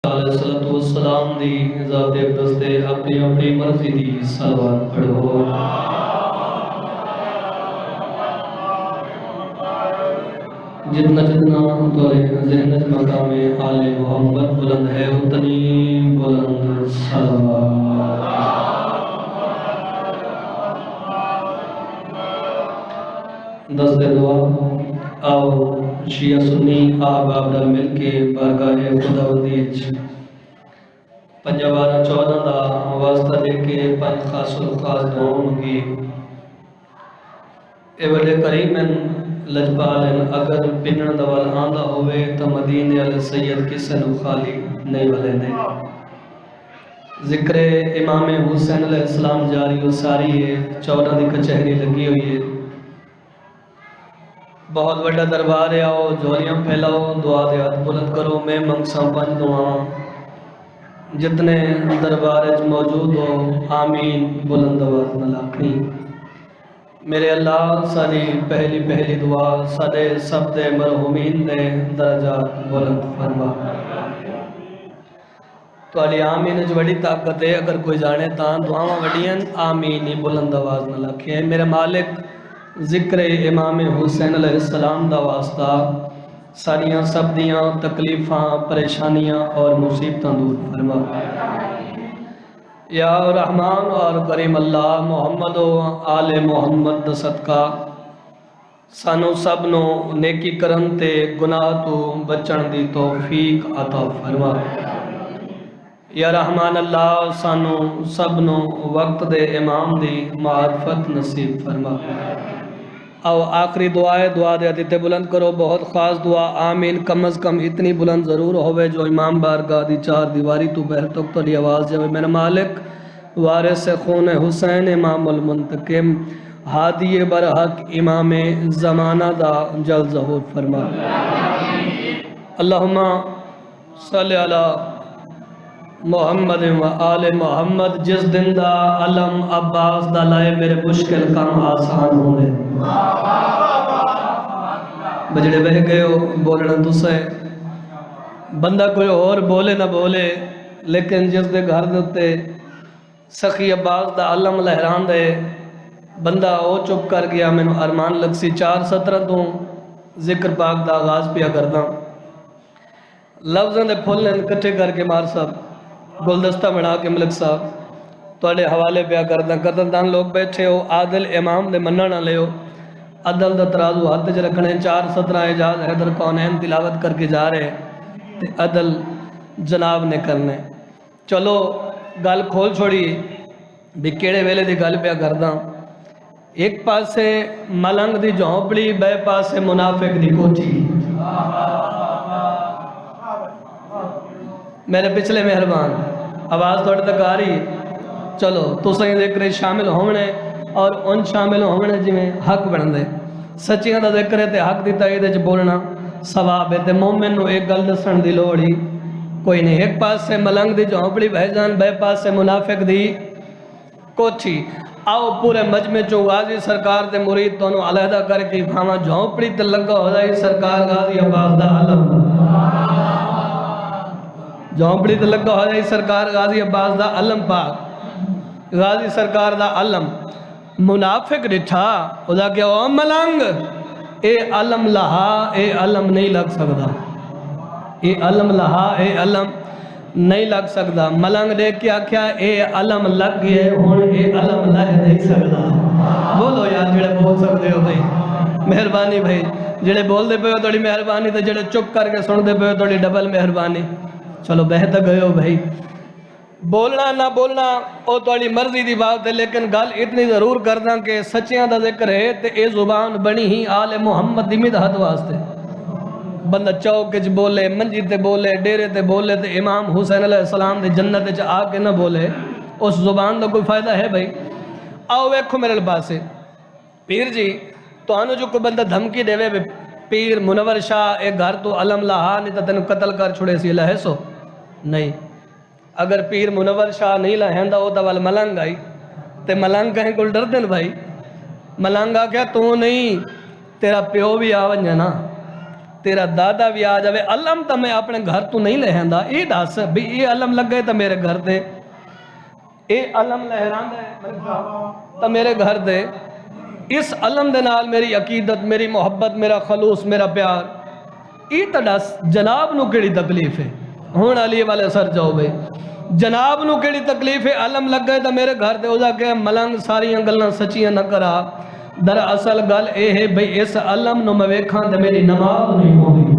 علیہ السلام دی ذات اقدس تے اپنی اپنی مرضی دی صلوات پڑھو۔ جتنا جتنا تورے ذہن وچ مقام آل محمد بلند ہے اتنی بلند صلوات۔ دست دعا آؤ شیعہ سنی احباب نال مل کے بارگاہ خداوندی وچ 5/12/14 دا واسطہ دے کے 5 خاص الخاص دعاؤں منگی۔ اے وڈے کریم لجپال اگر پنن دا ول آندا ہوئے تو مدینے والے سید کسے نو خالی نہیں ولے نے۔ ذکر امام حسین علیہ السلام جاری و ساری ہے، 14 دی کچہری لگی ہوئی ہے، بہت بڑا دربار ہے، آؤ جولیاں پھیلاؤ، دعا دے ہاتھ بلند کرو۔ میں منگساں 5 دعاں، جتنے دربار موجود ہو آمین بلند آواز نال آکھنی۔ میرے اللہ ساری پہلی دعا سارے سب دے مرحومین دے درجات بلند فرما۔ تواڈی آمین وچ بڑی طاقت ہے، اگر کوئی جانے تاں دعاواں وڈیاں آمین ہی بلند آواز نال آکھے۔ میرے مالک ذکر امام حسین علیہ السلام دا واسطہ ساریاں سب دیاں تکلیفاں پریشانیاں اور مصیبتاں دور فرما۔ یا رحمان اور کریم اللہ محمد و آل محمد دا صدقہ سانو سب نو نیکی کرن تے گناہ تو بچن دی توفیق عطا فرما۔ یا رحمان اللہ سانو سب نو وقت دے امام دی معرفت نصیب فرما۔ او آخری دعا دے عدیتے بلند کرو، بہت خاص دعا آمین کم از کم اتنی بلند ضرور ہوئے جو امام بارگاہ دی 4 دیواری تو بہر تک تلی آواز جاوے۔ میرا مالک وارث خون حسین امام المنتقم ہادی برحق امام زمانہ دا جل ظہور فرما۔ اللہم صلی علی محمد و آل محمد۔ جس دن دا علم عباس دا لائے میرے مشکل کام آسان ہونے، بجڑے بہ گئے ہو بولنا تسے بندہ کوئی اور بولے نہ بولے، لیکن جس دے گھر دیتے سخی عباس دا علم لہران دے بندہ او چپ کر گیا۔ میں ارمان لگسی 4 سطرہ تو ذکر پاک دا آغاز پیا کردا، لفظاں دے پھول کٹھے کر کے مار صاحب گلدستہ بنا کے ملک صاحب توڑے حوالے پیا کردا۔ قدردان لوگ بیٹھے ہو، عادل امام دے منہ نہ لے ہو، عدل دا ترازو ہاتھ وچ رکھنے، 4 سطرہ اعجاز حیدر کونین تلاوت کر کے جا رہے تے عدل جناب نے کرنے۔ چلو گل کھول چھوڑی بھی کیڑے ویلے دی گل پیا کردا۔ ایک پاسے ملنگ دی جھونپڑی، بے پاسے منافق دی کوٹھی۔ میرے پچھلے مہربان آواز توڑ تک آ رہی، چلو تو سہیں ذکر شامل ہونے اور ان شامل ہونے جی میں حق بن دے۔ سچیاں دا ذکر ہے تے حق دی تائید وچ بولنا ثواب ہے، تے مومن نو ایک گل دسن دی لوڑ ہی کوئی نہیں۔ ایک پاس سے ملنگ دی جھونپڑی بہ جان، بے پاس سے منافق دی کوٹھی۔ آؤ پورے مجمع چو غازی سرکار دے مرید تونوں علیحدہ کر کے بھاواں جھونپڑی تے لگا ہو جائی سرکار غازی عباس دا علم، جھونپڑی تے لگا ہو جائی سرکار غازی عباس دا علم پاک، غازی سرکار دا علم۔ منافق ڈٹھا او دا کہ او ملنگ اے علم لہا اے علم نہیں لگ سکدا، اے علم لہا اے علم نہیں لگ سکدا۔ ملنگ دیکھ کے آکھیا اے علم لگ گئے ہن اے علم لگ نہیں سکدا۔ بولو یار جڑے بول سکتے ہو بھائی، مہربانی بھائی جڑے بول دے پے ہو تھوڑی مہربانی، تے جڑے چپ کر کے سن دے پے ہو تھوڑی ڈبل مہربانی۔ چلو بہت گئے ہو بھائی، بولنا نہ بولنا او تھوڑی مرضی دی بات ہے، لیکن گل اتنی ضرور کرداں کہ سچیاں دا ذکر ہے تے اے زبان بنی ہی آل محمد دی مدحت واسطے۔ بندہ چوک وچ بولے، منجی تے بولے، ڈیرے تے بولے تے امام حسین علیہ السلام دی جنت وچ آ کے نہ بولے، اس زبان دا کوئی فائدہ ہے بھائی؟ آؤ ویکھو میرے پاسے پیر جی تانوں جو کوئی بندہ دھمکی دے وے پیر منور شاہ اے گھر تو علم لہا نہیں تے تینوں قتل کر چھڑے سی لہے سو نہیں۔ اگر پیر منور شاہ نہیں لہندا او تا ول ملنگ آئی تے ملنگ کہیں کول ڈر دین بھائی۔ ملنگ آ کیا تو نہیں تیرا پیو بھی آ ونجا نا، تیرا دادا بھی آ جاوے علم تو میں اپنے گھر تو نہیں لہندا یہ دس بھی یہ علم لگے تو میرے گھر دے یہ علم لہراندا ہے تو میرے گھر دے اس علم دے نال میری عقیدت میری محبت میرا خلوص میرا پیار یہ تو دس جناب نو کیڑی تکلیف ہے ہون علی والے سر جاؤ بھائی جناب نو کیڑی تکلیف ہے علم لگ گئے تو میرے گھر دے ہو جا کہ ملنگ ساریاں گلنا سچیاں نہ کرا دراصل گل اے ہے بھئی اس علم نو میں ویکھاں تے میری نماز نہیں ہوندی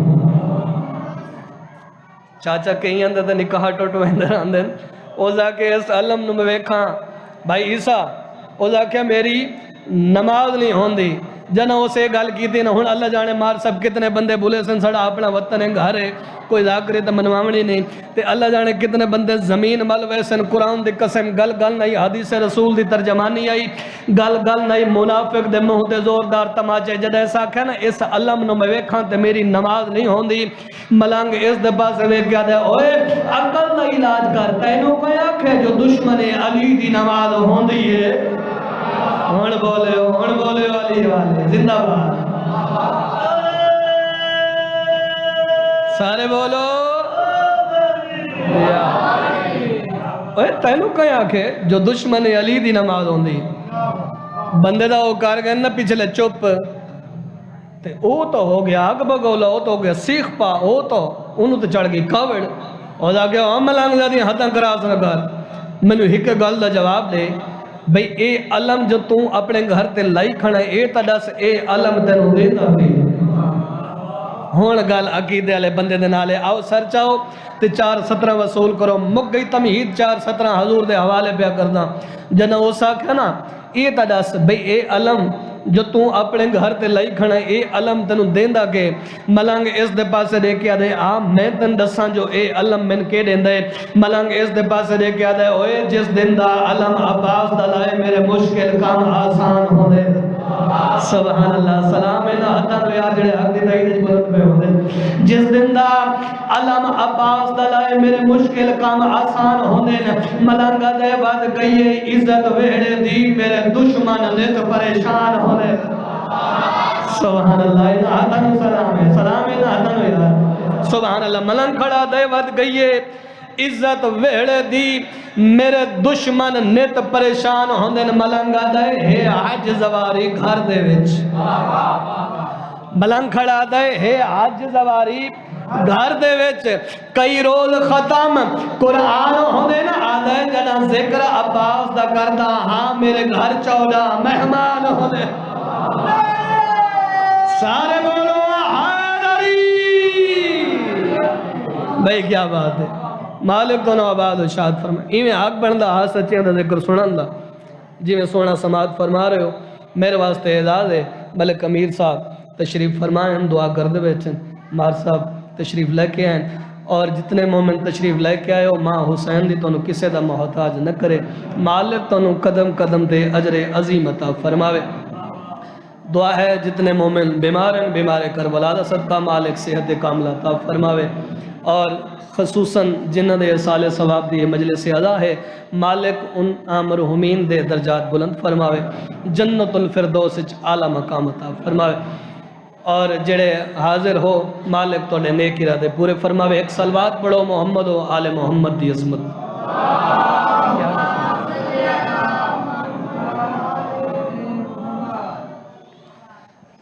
چاچا کہیں اندر تے نکاح ٹوٹو اندر آندن او جا کہ اس علم نو میں ویکھاں بھائی عیسیٰ او جا کہ میری نماز نہیں ہوندی جنہ اسے گل کی تھی نا ہن اللہ جانے مار سب کتنے بندے بھولے سن سڑا اپنا وطن ہے گھر ہے کوئی ذاکری تو منواونی نہیں تے اللہ جانے کتنے بندے زمین مل ویسن قرآن دی قسم گل گل نہیں حدیث رسول دی ترجمانی آئی گل گل نہیں منافق دے منہ تے زوردار تماچے جدہ ایسا کہا نا اس علم نو میں ویکھاں تے میری نماز نہیں ہوندی ملنگ اس دے پاس ویکھیا دے اوئے عقل دا علاج کرتا ہے انہوں کوئی آکھے جو دشمن علی دی نماز ہوندی ہے ہون بولے علی والے زندہ باد سارے بولو اوے تینوں کہیں آکھے جو دشمن علی دی نماز ہوندی بندے دا وہ کار گئے نا پچھلے چپ تے او تو ہو گیا آگ بگولا او تو ہو گیا سیخ پا او تو انہوں تو چڑھ گئی کاوڑ او دا گیا ملانگ جا دی ہتاں کراس نہ کر میں نے ہک گل دا جواب دے بھئی اے علم جو توں اپنے گھر تے لائی کھڑا ہے اے تڈس اے علم تینوں دیتا بھی ہون گل عقیدے والے بندے دے نالے آؤ سر چاہو تے 4:17 وصول کرو مک گئی تمہید 4:17 حضور دے حوالے پہ کردا جنہ وہ ساکھا نا اے تڈس بھئی اے علم جو توں اپنے گھر تے لائی کھڑا ہے اے علم تینوں دیندا کہ ملنگ اس دے پاسے دے کے آدھے میں تن دساں جو اے علم من کے دیندے ملنگ اس دے پاسے دے کے آدھے اوئے جس دن دا علم عباس دا لائے میرے مشکل کام آسان ہو دے سبحان اللہ سلام اینا حتیٰ تو یار جڑے حق دی تائید بلند پہ ہو دے جس دن دا علم عباس دا لائے میرے مشکل کام آسان ہو دے ملنگا دے بعد گئیے عزت ویڑے دی میرے دشمن نے تو پریشان ہو دے سبحان اللہ اینا حتیٰ سلام اینا حتیٰ یار سبحان اللہ ملنگ کھڑا دے بعد گئیے عزت ویڑے دی میرے دشمن نت پریشان ہوندن ملنگا دے ہے آج زواری گھر دے وچ ملنگ کھڑا دے ہے آج زواری گھر دے وچ کئی روز ختم قرآن ہوندے نا آدھے جنا ذکر عباس دا کردا ہاں میرے گھر 14 مہمان ہوندے سارے بولو حیدری بھئی کیا بات ہے مالک تو نو آباد و شاد فرمائے ایویں حق بندہ ہاں سچیاں دا ذکر سنن دا جی میں سونا سماعت فرما رہے ہو میرے واسطے اعزاز ہے ملک امیر صاحب تشریف فرمائیں ہم دعا کر دے بیٹھیں مار صاحب تشریف لے کے آئیں اور جتنے مومن تشریف لے کے آئے ہو ماں حسین دی تو کسے دا محتاج نہ کرے مالک تو قدم قدم دے اجر عظیم عطا فرماوے دعا ہے جتنے مومن بیمار ہیں بیمار کربلا دا صدقہ مالک صحت کاملہ عطا فرماوے اور خصوصاً جنہ دے سال ثواب دی مجلس ادا ہے مالک ان مرحومین دے درجات بلند فرماوے جنت الفردوس اعلیٰ مقام عطا فرماوے اور جڑے حاضر ہو مالک تو نے نیک ارادے پورے فرماوے ایک صلوات پڑھو محمد و آل محمد دی عظمت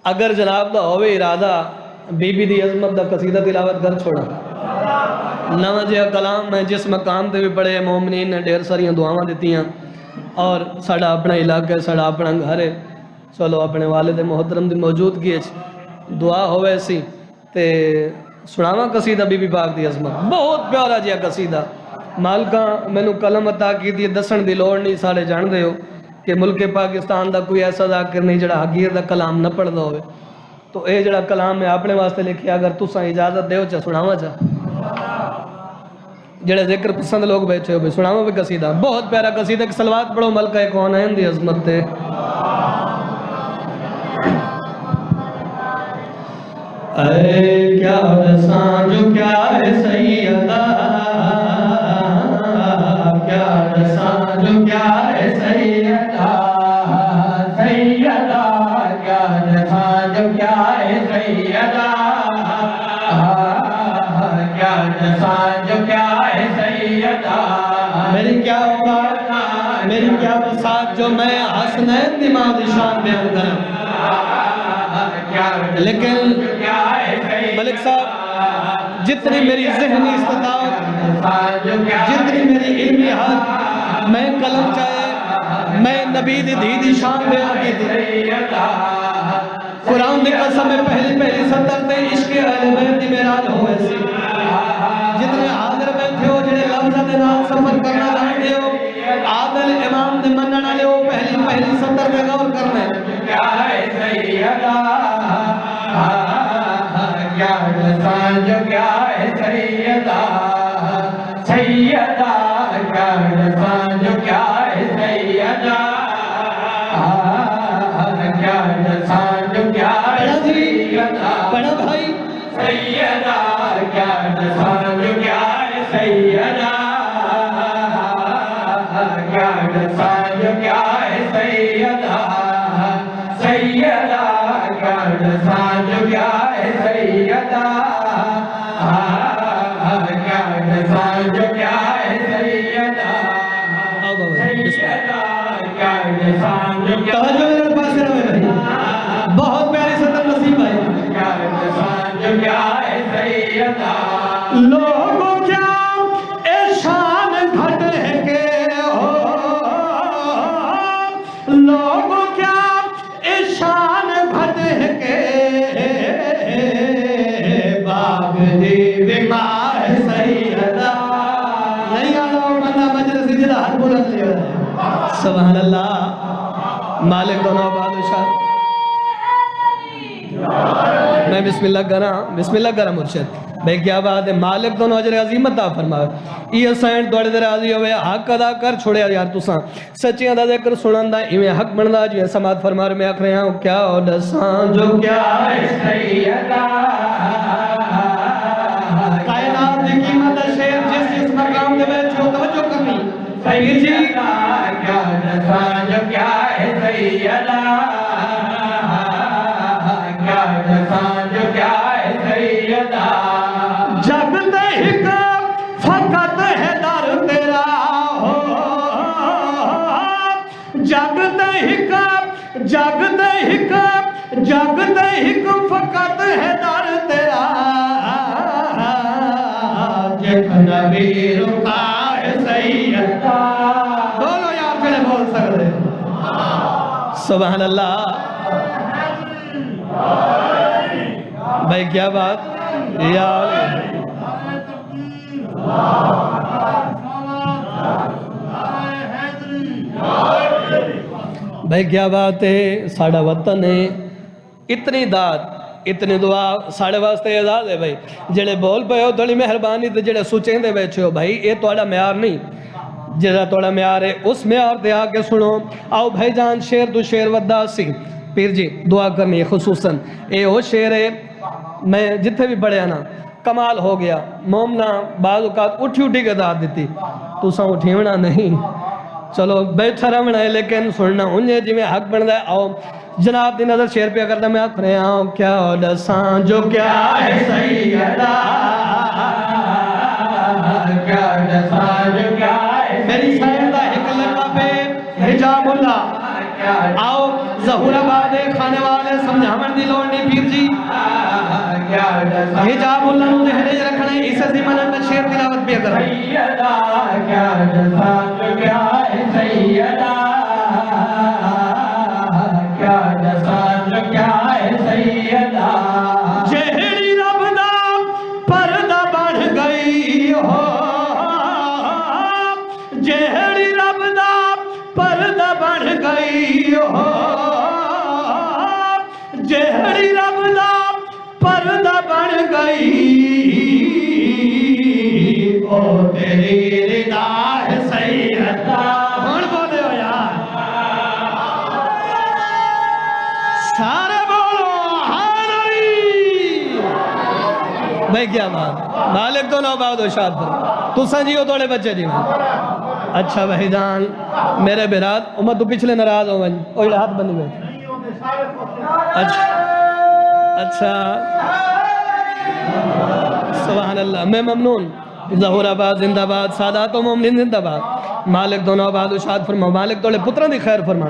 اگر جناب دا ہوئے ارادہ بی بی دی عظمت دا قصیدہ تلاوت کر چھوڑا نواں جہا کلام میں جس مقام تے بھی پڑھے مومنین نے ڈھیر ساریاں دعاواں دیتی ہیں اور ساڑا اپنا علاقہ ہے ساڑا اپنا گھر ہے چلو اپنے والد محترم دی موجودگی دعا ہوئے سی تے سناواں قصیدہ بی بی پاک دی عظمت بہت پیارا جہا قصیدہ مالکاں میں نو کلم عطا کی دی دسن دی لوڑ نہیں سارے جان دے ہو کہ ملک پاکستان دا کوئی ایسا ذاکر نہیں جڑا حقیر دا کلام نہ پڑھ دو ہوئے تو اے جڑا کلام میں اپنے واسطے لکھیا اگر تساں اجازت دیو چا سناواں چا جڑے ذکر پسند لوگ بیٹھے ہو بھی سناواں بھی قصیدہ بہت پیارا قصیدہ کہ صلوات پڑھو ملکہ کونین دی عظمت تے اے کیا رساں جو کیا ہے سیدہ کیا رساں جو کیا ہے سیدہ سیدہ کیا رساں جو کیا ہے سیدہ میری کیا اوقات میری کیا وسعت جو میں حسنین دماغ شان بیان کروں. لیکن ملک صاحب جتنی میری ذہنی استطاعت جتنی میری علمی حد میں قلم چاہے میں نبی دی شان بیان کی تھی. قرآن دی قسم میں پہلی سطر تے عشق اہل بیت دی معراج ہوئے سی. جتنے حاضر بیٹھے ہو جڑے لفظ دے نال سفر کرنا چاہتے ہو عادل امام دے منن والے ہو پہلی سطر تے غور کرنا ہے. کیا ہے سیدہ کیا نشان جو کیا ہے سیدہ سیدہ کیا نشان جو کیا ہے سیدہ کیا نشان جو کیا ہے سیدہ. پڑھا بھائی سیدہ کیا نشان جو کیا ہے سیدہ کیا نشان جو کیا ہے سیدہ سیدہ کیا نشان جو کیا ہے سیدہ کیا نشان جو کیا ہے سیدہ سیدہ کیا نشان جو کیا ہے. بہت پیاری سطر نصیب بھائی. کیا نشان جو کیا ہے سیدہ لوگوں کیا احسان گھٹ ہے کہ ہو لوگوں کیا احسان گھٹ ہے کہ باغ دی بیمار سیدہ نہیں آنا بندہ مجلس جدہ ہاتھ بلند لے سبحان اللہ. مالک دونوں بادشاہ میں بسم اللہ کرا مرشد بھئی کیا بات ہے. مالک دونوں اجر عظیمت عطا فرمائے. یہ سائن دوڑے دے راضی ہوئے حق ادا کر چھوڑے یار تساں سچیاں دا ذکر سنن دا ایویں حق بندا جی سماعت فرما میں آکھ رہے ہوں کیا دساں جو کیا ہے سیدہ کائنات دی قیمت شیر جس مقام دے وچ ہو توجہ کرنی پیر جی کیا دساں جو کیا ہے سیدہ کیا دساں جو کیا ہے سیدہ جگ تے ہک فقط ہے در تیرا ہو جگ تے ہک فقط ہے در تیرا جگ نبی رکا ہے سیدہ. بولو یار جڑے بول سکتے سبحان اللہ. بھائی کیا بات یار بھائی کیا بات ہے. ساڑھا وطن ہے اتنی داد اتنی دعا ساڑھے واسطے اعزاز ہے بھائی. جڑے بول پے ہو تھوڑی مہربانی تے جڑے سوچیں دے بیٹھے ہو بھائی یہ تھوڑا معیار نہیں جڑا تھوڑا معیار ہے اس معیار تے آ کے سنو. آؤ بھائی جان شیر تو شیر ودا سی پیر جی دعا کرنی ہے خصوصاً اے وہ شیر ہے میں جتھے بھی پڑھیا نا کمال ہو گیا. مومنہ بعض اوقات اٹھی کے داد دیتی تو ساں اٹھیونا نہیں چلو بیٹھا رہنا ہے لیکن سننا انجھے جی میں حق بن ہے. آؤ جناب دی نظر شیر پہ کرتا میں آکھ رہے ہوں کیا دساں جو کیا ہے سیدہ کیا دساں جو کیا ہے میری سیدہ ایک لقہ پہ حجاب اللہ. آؤ ظہور آباد کھانے والے سمجھامن دی لوڑ نہیں پیر جی حجاب اللہ نو ذہن وچ رکھنا ہے اس زمانہ میں شیر تلاوت بھی کر سیدہ کیا دساں جو کیا ہے سیدہ کیا دساں جو کیا ہے سیدہ جہڑی رب دا پردہ بڑھ گئی ہو جہڑی رب دا پردہ بڑھ گئی ہو جہڑی رب دا پردہ بڑھ گئی او تیری رضا ہے سیدہ. ہن بولے ہو یار سارے بولو سبحان اللہ. بھائی کیا بات مالک تو نو بہت اشاد پر تو سنجیو توڑے بچے جی. اچھا بھائی جان میرے برات امت تو پچھلے ناراض ہو گئے اوہ ہاتھ بندی گئے. اچھا سبحان اللہ میں ممنون. ظہور آباد زندہ باد سادات و مومنین زندہ باد. مالک دونوں آباد اشاد فرما مالک توڑے پتران دی خیر فرما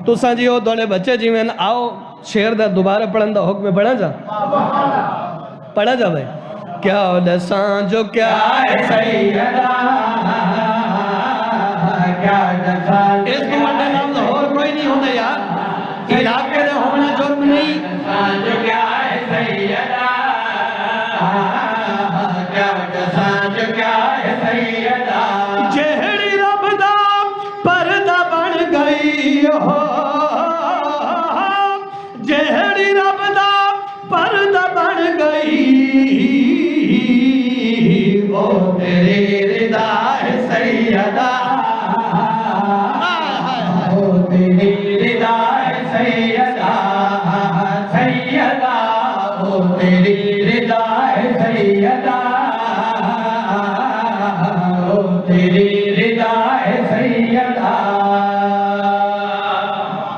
تو جی ہو توڑے بچے جیویں آؤ شیر دا دوبارہ پڑھن دا حکم پڑھا جا بھائی کیا دساں جو کیا ہے سیدہ اس کو منڈے نام لاہور کوئی نہیں ہوتا یار علاقے دے ہونا جرم نہیں جو کیا ہے سیدہ کیا دساں جو کیا ہے سیدہ جہڑی رب دا پردہ بن گئی ہو جہڑی رب دا پردہ بن گئی وہ تیری رضا ہے سیدہ وہ تیری رضا ہے سیدہ سیدہ وہ تیری رضا ہے سیدہ وہ تیری رضا ہے سیدہ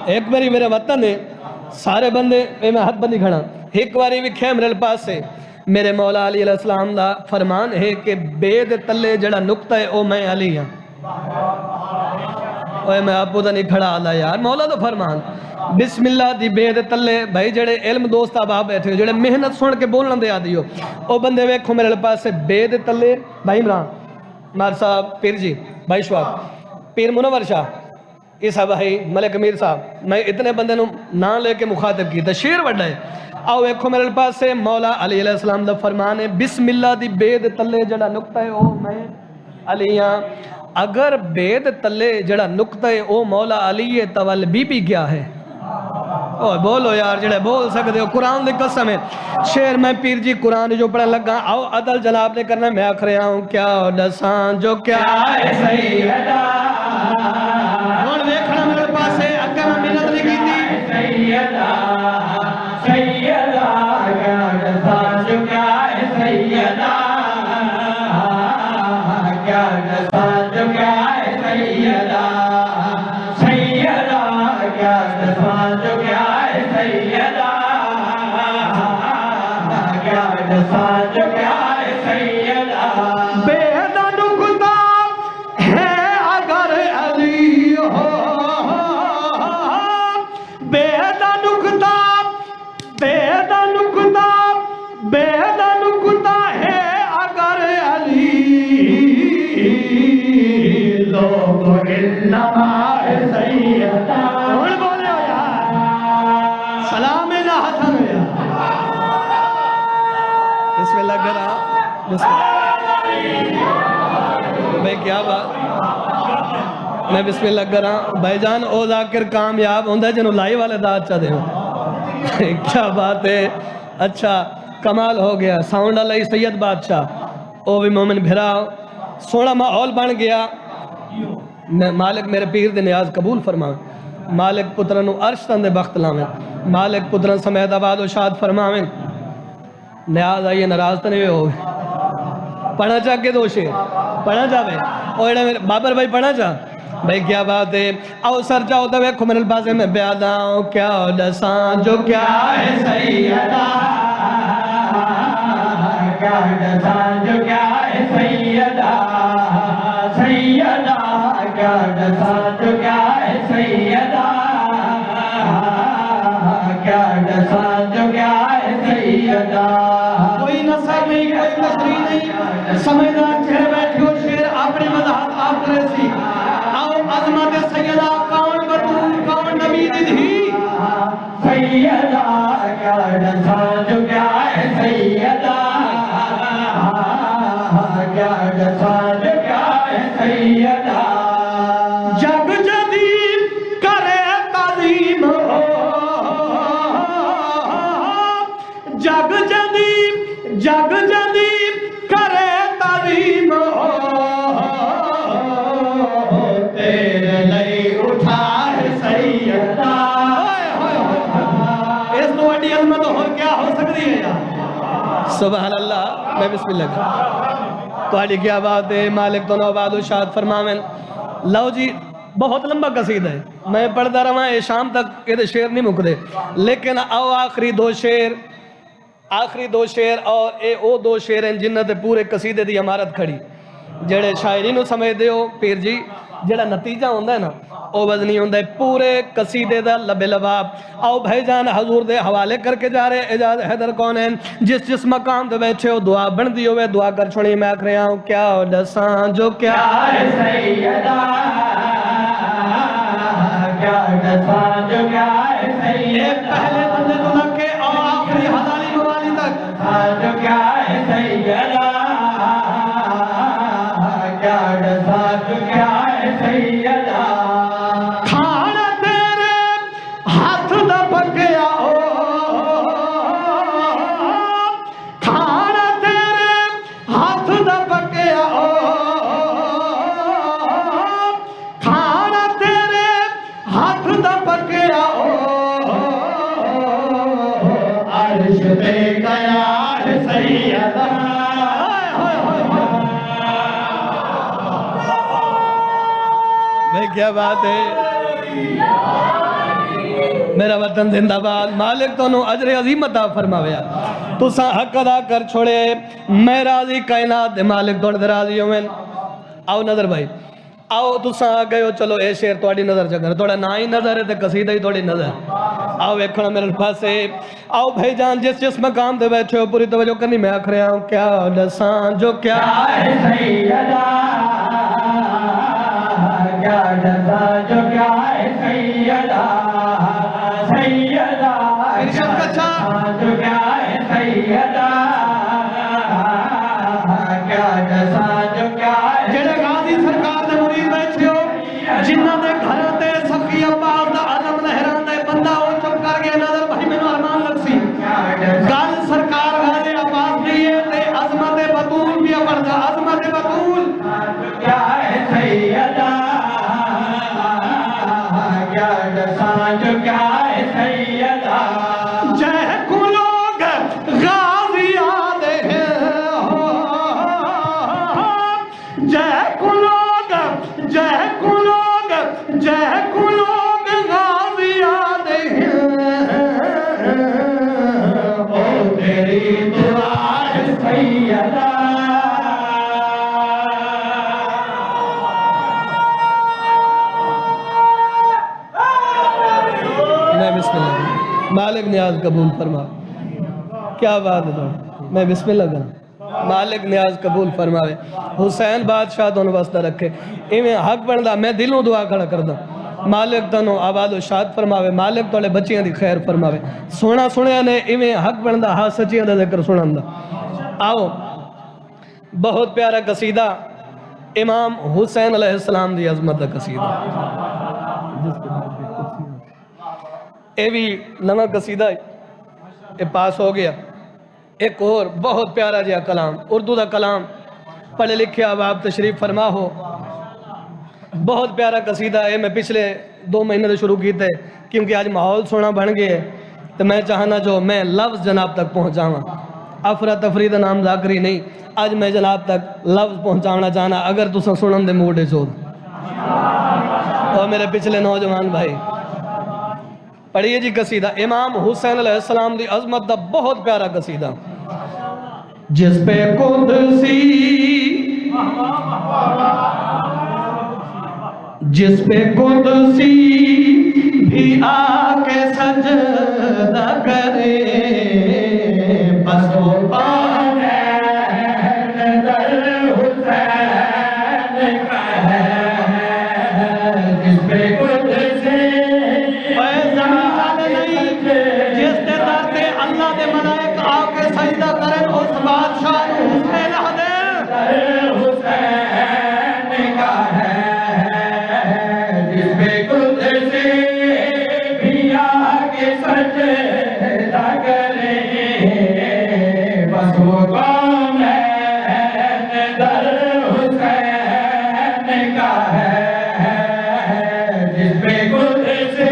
ایک باری میرے وطن ہے سارے بندے میں ہاتھ بندی کھڑا ایک باری بھی کھے میرے پاس سے میرے مولا علی علیہ السلام دا فرمان ہے کہ بید تلے جڑا نقطہ ہے او میں علی ہاں اوہ میں آپ پودا نہیں کھڑا آلہ یار مولا دا فرمان بسم اللہ دی بید تلے بھائی جڑے علم دوست آپ بیٹھے ہو جڑے محنت سن کے بولنا دے آدھی ہو او بندے ویکھو میرے پاس سے بید تلے بھائی عمران مار صاحب پیر جی بھائی شواب پیر منور شاہ عیسیٰ بھائی ملک امیر صاحب میں اتنے بندے نو نہ لے کے مخاطب کی تشیر وڈا ہے آؤ ایکھو میرے پاس سے مولا علی علیہ السلام دا فرمان ہے بسم اللہ دی بید تلے جڑا نقطہ ہے او میں علی ہاں اگر بید تلے جڑا نقطہ ہے او مولا علی ہے تول بی پی کیا ہے اوہ بولو یار جڑے بول سکتے ہو قرآن دے قسم ہے شیر میں پیر جی قرآن جو پڑھنے لگا آؤ عدل جناب نے کرنا میں آکھ رہا ہوں کیا دسان جو کیا ہے سیدہ ہون دیکھنا میرے پاس ہے اگر میں محنت لگی تھی سیدہ سیدہ کیا دسان جو کیا ہے سیدہ کیا دسان جو کیا ہے سیدہ سیدہ کیا دسان جو کیا ہے سیدہ کیا دسان جو کیا ہے سیدہ بید نقطہ ہے اگر علی ہو بید نقطہ بید نقطہ بید نقطہ ہے اگر علی لوگ انما ہے سیدہ اور بولے ہو یار سلام اللہ حسن یار بسم اللہ کرا بسم اللہ بھائی کیا بات میں بسم اللہ کرا بھائی جان او ذاکر کامیاب ہوندہ جنہوں لائی والے داد چاہ دے ہوں کیا بات ہے اچھا کمال ہو گیا ساؤنڈ اللہ سید بادشاہ او بھی مومن بھرا سونا ماحول بن گیا مالک میرے پیر دے نیاز قبول فرماؤں مالک پترنو عرش تندے بخت لاویں مالک پترن سمیت آباد و شاد فرماویں نیاز آئیے ناراض تنے ہوئے پڑھنا چاہ کے دو شیر پڑھنا چاہوے اوہ میرے بابر بھائی پڑھنا چاہ بھائی کیا بات ہے آؤ سر جاؤ دوے کھو میرے پاسے میں بیادہ ہوں کیا دسان جو کیا ہے سیدہ کیا دسان جو کیا ہے سیدہ سیدہ کیا دسان جو کیا ہے سیدہ کیا دسان جو کیا ہے سیدہ کوئی نصر نہیں کوئی نصری نہیں سمجھدار چہرے بیٹھے ہو شیر اپنی وضاحت آپ کرے سی آؤ عظمت سیدہ کون بطول کون نبی دی سیدہ کیا دسان جو کیا ہے سیدہ کیا دسان جو کیا ہے سیدہ جگ جدید کرے تعظیم ہو جگ جدید کرے تعظیم ہو تیرے لئی اٹھا ہے سیدہ اس تو وڈی عظمت اور کیا ہو سکتی ہے یار سبحان اللہ میں بسم اللہ کروں تو آڑی کیا بات ہے مالک تو نوباد و شاد فرماویں لو جی بہت لمبا قصید ہے میں پڑھتا رہا ہے شام تک یہ شیر نہیں مکدے لیکن آؤ آخری دو شیر اور اے او دو شیر ہیں جنہ تے پورے قصیدے دی عمارت کھڑی جڑے شاعری نو سمجھ دے ہو پیر جی جڑا نتیجہ ہوندہ ہے نا او وزنی ہوندہ ہے پورے قصیدے دا لب لباب آؤ بھائی جان حضور دے حوالے کر کے جا رہے اعجاز حیدر کونین جس مقام دے بیٹھے ہو دعا بن دی ہوئے دعا کر چھوڑی میں آکھ رہا ہوں کیا دسان جو کیا ہے سیدہ کیا دسان جو کیا ہے سیدہ پہلے بندے تو لکھے اور آخری حلالی موالی تک جو کیا ہے سیدہ کیا دسان جو کیا ہے سیدہ کھانا تیرے ہاتھ دا پکیا کھانا تیرے ہاتھ دا پکیا کھانا تیرے ہاتھ دا پکیا عرش پہ گیا ہے سیدہ کیا بات ہے میرا وطن زندہ باد مالک تو نو اجر عظیم عطا فرماویا تو سا حق ادا کر چھوڑے میں راضی کائنات دے مالک توڑ دے راضی ہوں میں آؤ نظر بھائی آؤ تو سا گئے ہو چلو اے شیر توڑی نظر چکر توڑا نا ہی نظر ہے تے قصیدہ ہی توڑی نظر آؤ ایکھنا میرے پاس ہے آؤ بھائی جان جس مقام دے بیٹھے ہو پوری توجہ کرنی میں آکھ رہا ہوں کیا دسان جو کیا ہے سیدہ کیا دسان جو کیا ہے سیدہ سیدہ جو کیا ہے سیدہ کیا دسان جو کیا ہے جڑے غازی سرکار دے مرید بیٹھے ہو جنہ دے گھر تے سخی عباس دا عظم لہران دے بندہ ہو چپ کر گئے نظر بھائی میں ارمان لگ سی گل سرکار غازی عباس دی ہے تے عظمت بطول بھی اپر جا عظمت بطول کیا ہے سیدہ کیا دسان جو کیا ہے سیدہ جہ کو لوگ غازی آدھے جہ کو لوگ غازی آدھے او تیری دعا ہے سیدہ بسم اللہ مالک نیاز قبول فرما کیا بات ہے میں بسم اللہ کروں مالک نیاز قبول فرماوے حسین بادشاہ دونوں واسطہ رکھے ایویں حق بندہ میں دلوں دعا کھڑا کردا مالک تنوں آباد و شاد فرماوے مالک توڑے بچیاں دی خیر فرماوے سونا سنیا نے ایویں حق بندہ ہاں سچیاں دا ذکر سنن دا آؤ بہت پیارا قصیدہ امام حسین علیہ السلام دی عظمت دا قصیدہ اے بھی نواں قصیدہ اے پاس ہو گیا ایک اور بہت پیارا جہا کلام اردو دا کلام پڑھے لکھے اب آپ تشریف فرما ہو بہت پیارا قصیدہ ہے میں پچھلے 2 مہینے سے شروع کیتے کیونکہ آج ماحول سونا بن گئے تو میں چاہنا جو میں لفظ جناب تک پہنچاواں افرا تفری دا نام ذاکری نہیں آج میں جناب تک لفظ پہنچانا چاہنا اگر تساں سنن دے موڈے چو اور میرے پچھلے نوجوان بھائی پڑھئے جی قصیدہ امام حسین علیہ السلام دی عظمت دا بہت پیارا قصیدہ جس پہ قدسی بھی آ کے سجدہ کرے بس وہ پان در حسین کا ہے جس پہ قدسی جس دے در تے اللہ دے ملائک آ کے سجدہ کریں اس بادشاہ حسین حسین کا ہے جس پہ قدسی بھی آ کے سجدہ کریں بس وہ کون ہے در حسین کا ہے جس پہ قدسی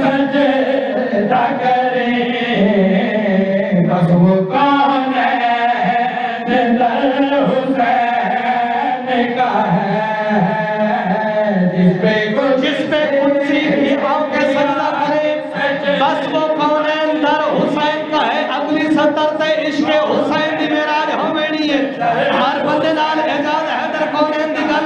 سجدہ کریں بس وہ کون ہے در حسین کا ہے جس پہ قدسی بھی آ کے سجدہ کرے بس وہ کون ہے در حسین کا ہے اگلی سطر تے عشق حسین دی معراج ہو میری ہے ہر بندے نال اعجاز حیدر کونین دی گل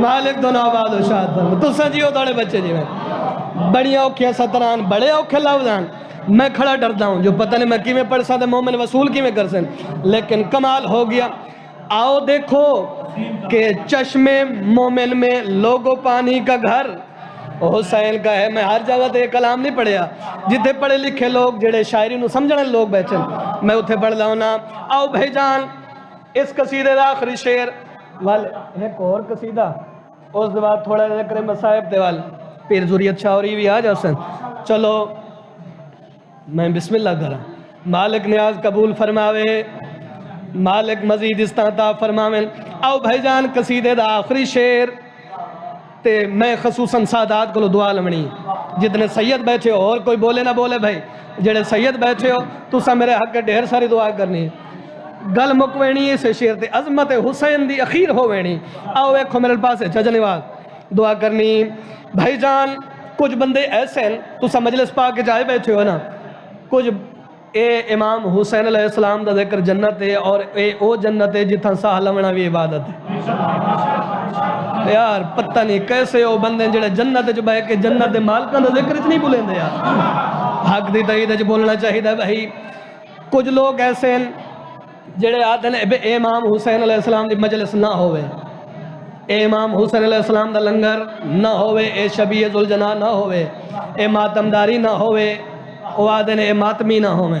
مالک دونوں آباد و شاد فرما تو سنجیو دوڑے بچے جی میں بڑی اوکھے ستران بڑے اوکھے لفظان میں کھڑا ڈرتا ہوں جو پتہ نہیں میں کی میں پڑھ سکتا مومن وصول کی میں کر سن لیکن کمال ہو گیا آؤ دیکھو کہ چشم مومن میں لوگو پانی کا گھر حسین کا ہے میں ہر جگہ تے کلام نہیں پڑھیا جتے پڑھے لکھے لوگ جڑے شاعری نو سمجھنے لوگ بیچن میں اتھے پڑھ لاؤں نا آؤ بھائی جان اس قصیدے دا آخری شعر والے ایک اور قصیدہ اس بعد تھوڑا ذکر مصائب دے وال پیر ضروریت شاوری بھی آ جاؤ سن چلو میں بسم اللہ کرا مالک نیاز قبول فرماوے مالک مزید استعطا فرماوے آؤ بھائی جان قصیدے دا آخری شعر تے میں خصوصاً سادات کو دعا لمنی جتنے سید بیٹھے ہو اور کوئی بولے نہ بولے بھائی جڑے سید بیٹھے ہو تو سا میرے حق کے ڈھیر ساری دعا کرنی گل مکوینی اسے شیر تے عظمت حسین دی اخیر ہو وینی آؤ ایک میرے پاس ہے چجنے واد دعا کرنی بھائی جان کچھ بندے ایسے ہیں تو سا مجلس پا کے جائے بیٹھے ہو نا کچھ اے امام حسین علیہ السلام دا ذکر جنت ہے اور اے او جنت ہے جتھاں ساہ لمنا بھی عبادت ہے یار پتہ نہیں کیسے او بندے جڑے جنت جو بہ کے جنت دے مالکاں دا ذکر اتنی بولیں دے یار حق دی تائید جو بولنا چاہیے بھائی کچھ لوگ ایسے ہیں جڑے آتے ہیں اے امام حسین علیہ السلام دی مجلس نہ ہوئے اے امام حسین علیہ السلام دا لنگر نہ ہوئے اے شبیہ ذوالجناح نہ ہوئے اے ماتمداری نہ ہوئے او آتے ہیں اے ماتمی نہ ہوئے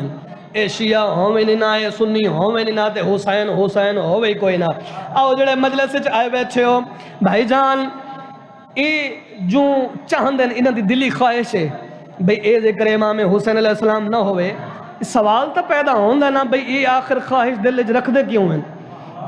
اے شیعہ ہوئے نہ اے سنی ہوئے نہ تے حسین حسین ہوئے کوئی نہ آؤ جڑے مجلس سے آئے بیٹھے ہو بھائی جان اے جو چاہن دیں انہاں دی دلی خواہش ہے بھئی اے ذکر امام حسین علیہ السلام نہ ہوئے سوال تو پیدا ہوندہ نا بھئی یہ آخر خواہش دل وچ رکھ دے کیوں ہیں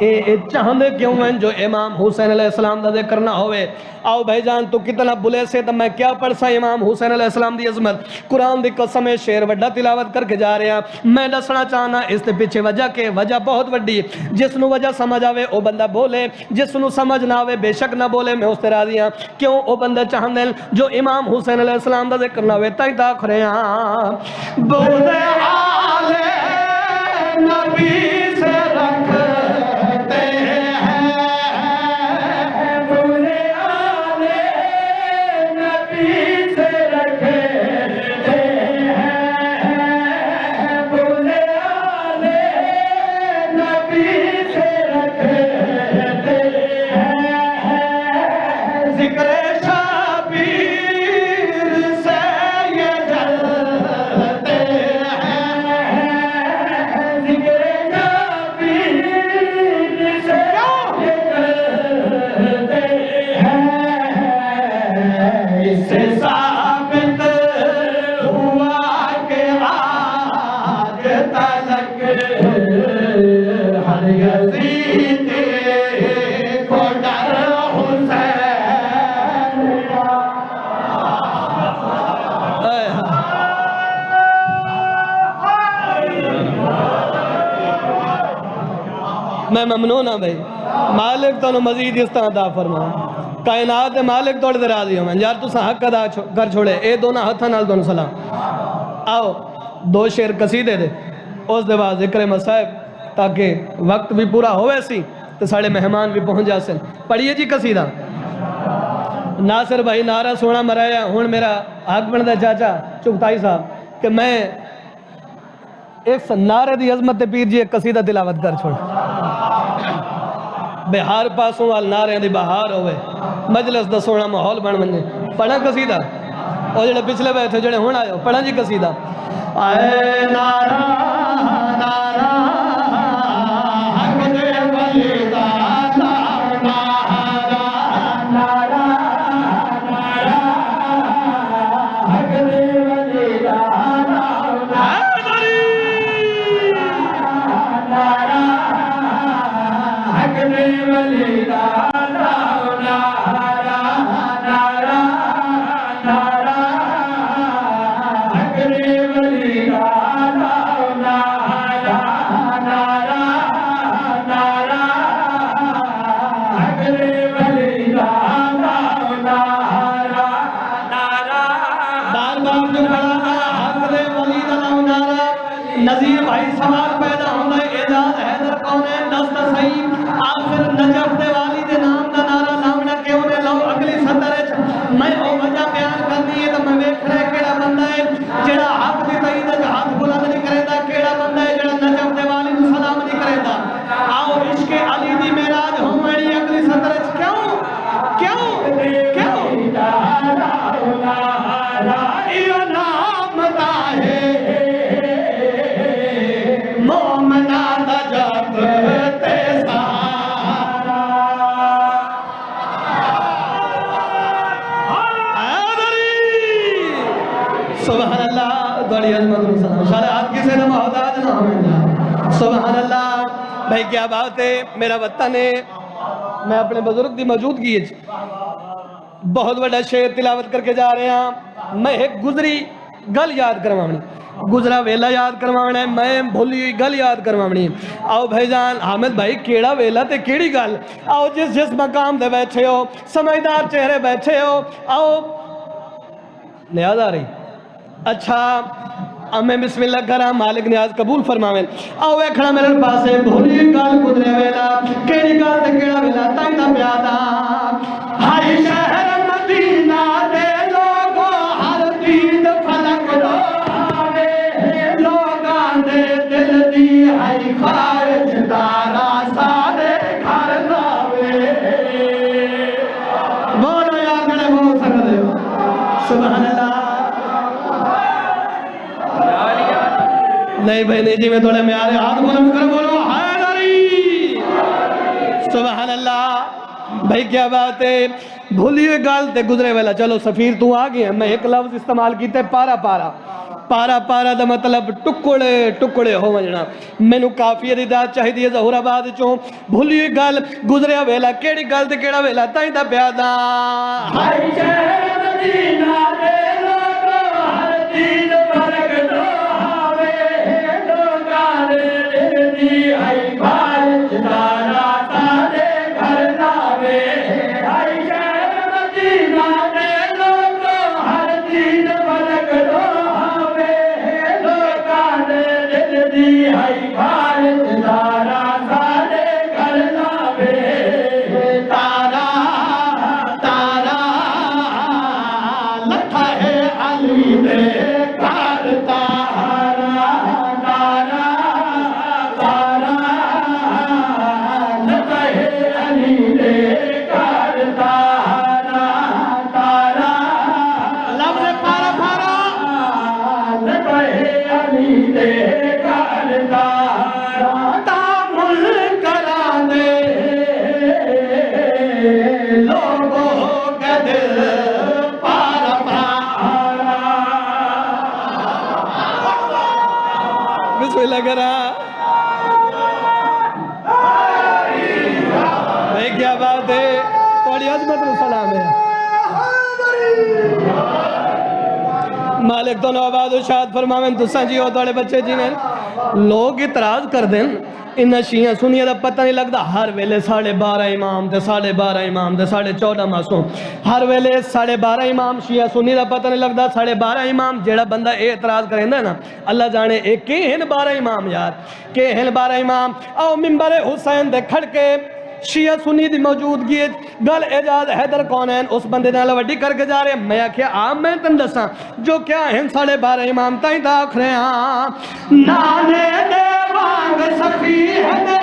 اے چاہندے کیوں ہیں جو امام حسین علیہ السلام دا ذکر نہ ہوئے آؤ بھائی جان تو کتنا بلے سے تو میں کیا پڑھ سا امام حسین علیہ السلام دی عظمت قرآن دی قسم شعر وڈا تلاوت کر کے جا رہے ہیں میں دسنا چاہنا اس تے پیچھے وجہ کے وجہ بہت وڈی جس نو وجہ سمجھ آوے او بندہ بولے جس نو سمجھ نہ آوے بے شک نہ بولے میں اس تے راضی ہاں کیوں او بندہ چاہندے جو امام حسین علیہ السلام دا ذکر نہ ہوئے تائی تاک رہے ہیں بولے آلے نبی سے رکھتے ہیں بولے آلے نبی سے رکھتے ہیں بولے آلے نبی سے رکھتے ہیں ذکر میں ممنون ہوں بھائی مالک تو مزید اس طرح عطا فرما کائنات مالک توڑ دے راضی ہوں یار تو حق ادا کر چھوڑے اے دونوں ہتھاں نال دونوں سلام آؤ دو شعر قصیدے دے اس دے بعد ذکر مصائب تاکہ وقت بھی پورا ہوئے سی تو ساڑے مہمان بھی پہنچ جا سن پڑھیے جی قصیدہ ناصر بھائی نعرہ سونا مرایا ہون میرا حق بندہ چاچا چغتائی صاحب کہ میں ایک نعرے دی عظمت پیر جی ایک قصیدہ تلاوت کر چھوڑ بہار پاسوں وال نعرے دی بہار ہوئے مجلس دا سونا ماحول بن بنے پڑھا قصیدہ اور جڑے پچھلے بیٹھے جڑے ہون آئے ہو پڑھا جی قصیدہ اے نارا نارا حق دے ولی دا نارا نارا نارا حق دے ولی دا نارا نارا حق دے ولی دا نظیر بھائی سوال پیدا ہوتا ہے اعجاز حیدر کون ہے دست صحیح آخر نجف دے والی دے نام دا نعرہ لاؤنا کیوں نے لو اگلی سطر میں او وجہ بیان کرنی ہے تو میں ویکھ رہے کیڑا بندہ ہے جڑا حق دی تائید ہاتھ بلند نہیں کرے دا کیڑا بندہ ہے جڑا نجف دے والی نو سلام نہیں کرے دا آؤ عشق علی دی معراج ہومڑی اگلی سطر کیوں کیوں کیوں یہ نام دا ہے مومنا دا جب تے سہارا سبحان اللہ دوڑی عظمت و سلام شارع ہاتھ کی سے محتاج نہ ہونا سبحان اللہ بھائی کیا بات ہے میرا وطن ہے میں اپنے بزرگ دی موجودگی ہے بہت بڑا شعر تلاوت کر کے جا رہے ہیں میں ایک گزری گل یاد کرواؤں گزرا ویلا یاد کروانا ہے میں بھولی ہوئی گل یاد کرواونی آؤ بھائی جان حامد بھائی کیڑا ویلا تے کیڑی گل آؤ جس مقام دے بیٹھے ہو سمجھدار چہرے بیٹھے ہو آؤ نیاز آ رہی اچھا میں بسم اللہ کرا مالک نیاز قبول فرماویں آؤ اے کھڑا میرے پاسے بھولی ہوئی گل گزرے ویلا کیڑی گل تے کیڑا ویلا تائیں دا پیادا ہائی شہر مدینہ دے لوگو ہر دید فلک رو دل دی ہے خارج دارا سارے گھر لاوے بولو یار کڑے بول سکتے ہو سبحان اللہ نہیں بھائی نہیں جی میں تھوڑے میں آ رہے ہاتھ بولو کر بولو حیدری سبحان اللہ بھائی کیا بات ہے بھولی ہوئی گال تے گزرے والا چلو سفیر تو آ گئے میں ایک لفظ استعمال کیتے پارا پارا پارا پارا دا مطلب ٹکڑے ٹکڑے ہو وجنا میں نو کافی اداد چاہی دیئے ظہور آباد چوں بھولی ہوئی گل گزریا ویلا کیڑی گل تے کیڑا ویلا تائیں دا پیادا ہائی شہر مدینہ دے لوگو ہر دین فرق دو آوے لوگاں دے دی ہائی بارش دارا سارے گھر لاوے ہائی شہر مدینہ دے لوگو ہر دین فرق دو ہائی بارش دارا سارے گھر لاوے تارا تارا لکھا ہے علی دے گھر تارا تارا تارا لکھا ہے علی دے گھر تارا تارا لفظ پارا پارا لکھا ہے علی دے لگ رہا بھائی کیا بات ہے تھوڑی عظمت و سلام ہے مالک تو آباد و شاد فرماویں تو سنجی ہو توڑے بچے جی میں لوگ اعتراض کر دیں انہا شیعہ سنیہ دا پتہ نہیں لگتا ہر ویلے 12.5 امام تے 12.5 امام تے 14.5 معصوم ہر ویلے 12.5 امام شیعہ سنیہ دا پتہ نہیں لگتا 12.5 امام جیڑا بندہ اعتراض کریں نا اللہ جانے ایک کے ہیں 12 امام یار کے ہیں 12 امام او منبر حسین دے کھڑ کے شیعہ سنی دی موجودگی گل اعجاز حیدر کونین اس بندے نال وڈی کر کے جا رہے ہیں میں کیا عام میں تن دساں جو کیا ہیں 12.5 امام تائیں داخ رہے ہیں نانے دے وانگ سخی ہے دے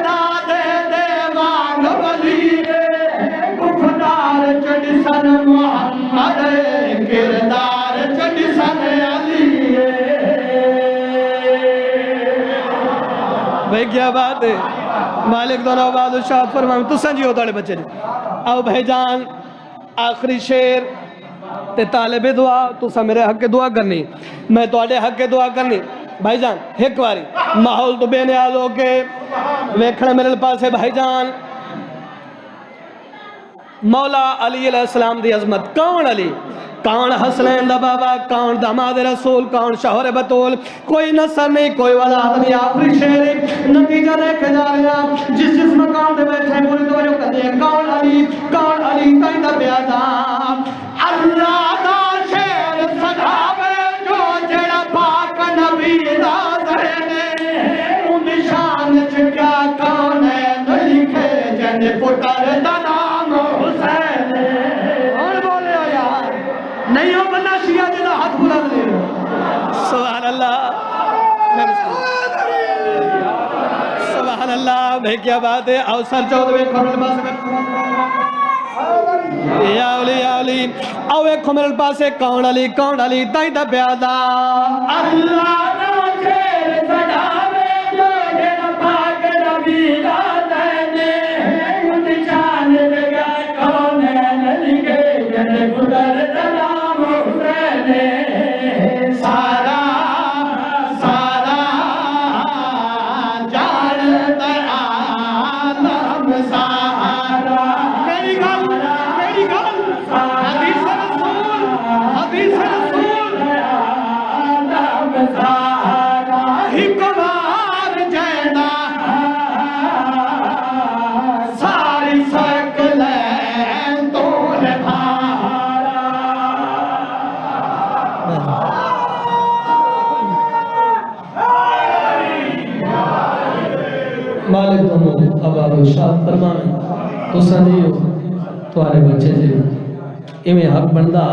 دادے دے وانگ ولی گفدار چڑ سن محمد کردار بھائی کیا بات ہے مالک دونوں آباد و شاہ فرمائیں تو سنجی ہو تھوڑے بچے آؤ بھائی جان آخری شیر تے طالب دعا تو سا میرے حق کے دعا کرنی میں توڑے حق کے دعا کرنی بھائی جان ایک باری ماحول تو بے نیاز ہو کے ویکھنا میرے پاس ہے بھائی جان مولا علی علیہ السلام دی عظمت کون علی کون حسنین دا بابا کون داماد رسول کون شوہر بطول کوئی نصر نہیں کوئی ولاد نہیں آخری شیر نتیجہ دیکھے جا رہے ہیں جس مقام دے بیٹھے پوری توجہ کرتے ہیں کون علی تائیں دا پیادا اللہ دا شیر صداوے جو جڑا پاک نبی دا زہنے ان شان چکیا کون ہے لکھے جن پتر دا نام حسین اور بولے یار نہیں ہو بندہ شیعہ جنہ ہاتھ بلند لے سبحان اللہ سبحان اللہ بھائی کیا بات ہے آؤ سر چودوے کھومل پاس یا علی آؤ ایک کھومل پاس کون علی تائیں دا پیادا اللہ نا خیر صداوے جو جن پاک نبی دا زہنے ان شان لگا کون ہے لکھے جن پتر دا نام حسین سارا جان دا عالم سارا میری گل حدیث رسول عالم سارا ہی کمار جینا ساری سکلیں تو ہے بھارا مالک دونوں آباد و شاد فرمائیں تو سنجیو توارے بچے جی ایمیں حق بندہ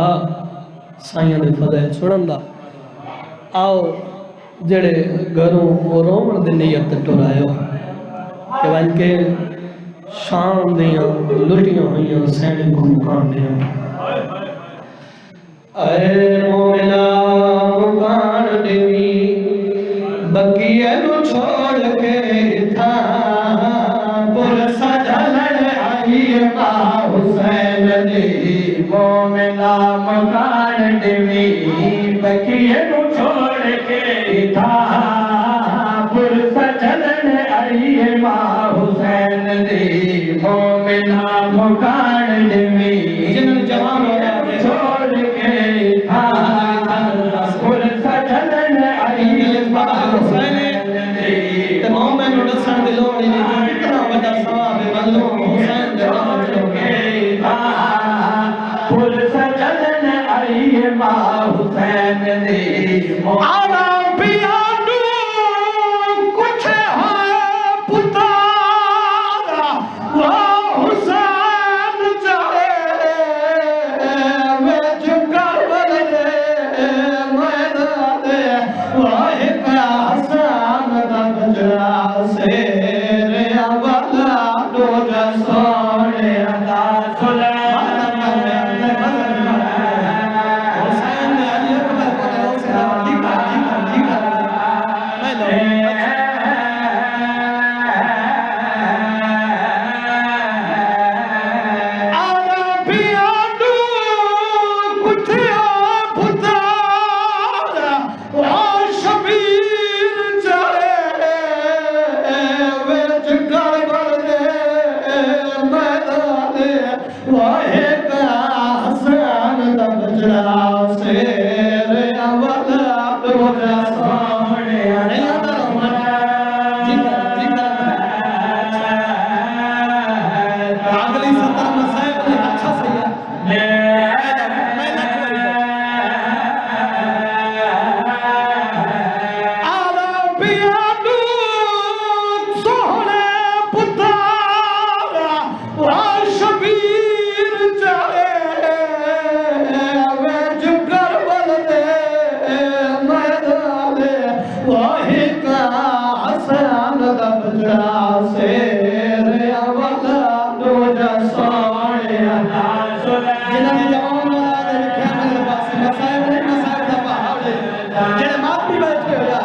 سائیاں دے فضائل سنن دا آؤ جڑے گھروں وہ رومن دے نیت ٹور آئے ہو کہ بہن کے شام دیاں لٹیاں ہوئیاں سینڈ کو مکان دیاں اے مومنہ مکان دیوی بکیے نو چھوڑ کے تھا پر سجلن آئی با حسین دی مومنہ مکان دیوی بکیے نو چھوڑ کے تھا پر سجلن آئی با حسین دی مومنہ مکان دیوی جنہوں جوان ہو جاتے چھوڑ کے تھا پر سجلن آئی با حسین دی تمام میں نوڑسان دلوڑی نہیں کتنا وجہ ثواب مظلوم حسین دے رحمت کے تھا پر سجلن آئی با حسین دی آرام پیانو کچھ ہے پتارا وہ حسین چاہے ویچ کربل دے میدان دے وہ ایک حسین دا بجرا سیر اولا دو جسوڑے دا سلیمان حسین علی اکبر کو دلوں سے ٹھیک ہے میں لوں آرام پیانو کچھ ہے پتارا وہ شبیر چاہے ویچ کربل دے میدان دے وہ ایک حسین دا بجرا سیر اولا دو جسوڑے نہیں آتا رحمان اگلی 70 مسائب نے اچھا سیا میں لکھوئی آرام پیانو سونے پتارا وہ شبیر چاہے ویچ کربل دے میدان دے وہ ایک حسین دا بجرا سیر اولا دو جسوڑے جنہاں دی جوان اولاد ہے لکھیا میرے پاس مسائب نہیں مسائب دا پہاڑ ہے جنہاں مات بھی بیٹھ کے ہو جائے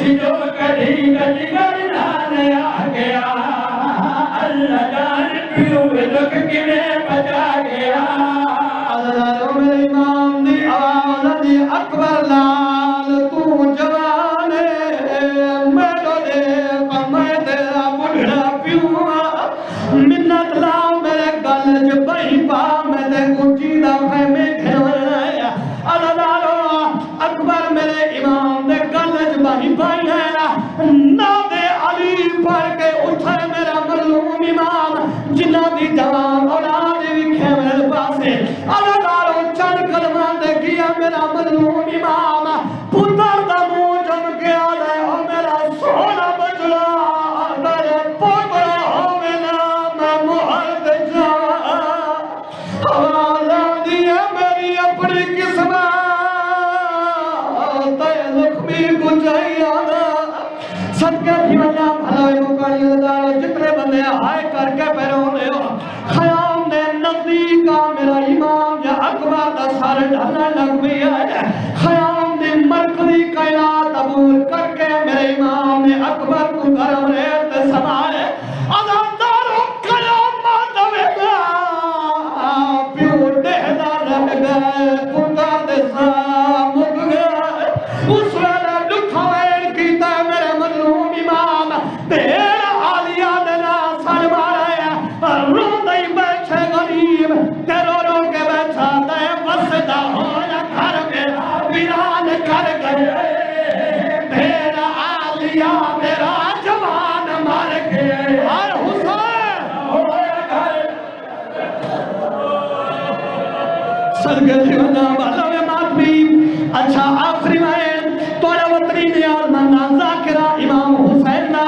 جو کری گج گرنان آ گیا اللہ جان پیو دکھ کنے بچا گیا اللہ میرے امام دی آواز دی اکبر لال تو جوان میرو دے میں تیرا بڑھڑا پیو منت لا میرے گل چ بہی پا میں تے گچی دا خیمے گھروایا اللہ اکبر میرے امام دے گل چ بہی پائی ہے نا دے علی پڑھ کے اٹھے میرا مظلوم امام جنہ دی جوان اولاد وکھے میرے پاسے اللہ چند کلمہ دے گیا میرا مظلوم امام پتر دا منہ جم کے آلے او میرا سونا بچڑا میرے پوترا ہو میرا میں مہر دے جا حوالہ دیا میری اپنی قسمت تے لکھمی گجائی آنا صدقے کی وجہ بھلائی مکانی دارو جتنے بندے آئے کر کے پیروں لے ہو خیام نے نزدیک میرا امام یا اکبر دا سارے ڈھانا لگ بھی آئے خیام نے مرکزی قیلات عبور کر کے میرے امام نے اکبر کو گرم ریت سمائے ازادارو قیام ماندوے گا پیو دہدہ رہ گئے پتر دے سامک گئے اس ویلے لکھا وین کیتا میرے مظلوم امام دیر آلیا دینا سال مارے رو دئی بیٹھے غریب تیرو رو کے بیٹھا دے وسدہ ہو یا گھر میں ویران کر گئے دیر آلیا میرا جوان مار گئے ہر حسین ہو یا گھر صدقے جیونا والا میں ماتمی اچھا آخری میں توڑا وطنی نیاز مندہ ذاکرہ امام حسین نا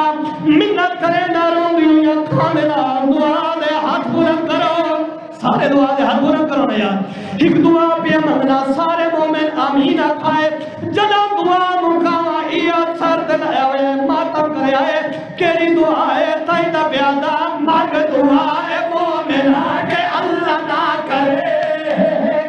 منت کرے ناروں دنیا کاملہ دعا دے ہاتھ بلند کرو سارے دعا دے ہاتھ بلند کرو نیا ایک دعا پہ ممنا سارے مومن آمین آکھائے جنا دعا مکاوہ ایا سر دن آئے ماتم کرے آئے کیری دعا ہے تائیدہ بیادہ مانگ دعا ہے مومن کہ اللہ نہ کرے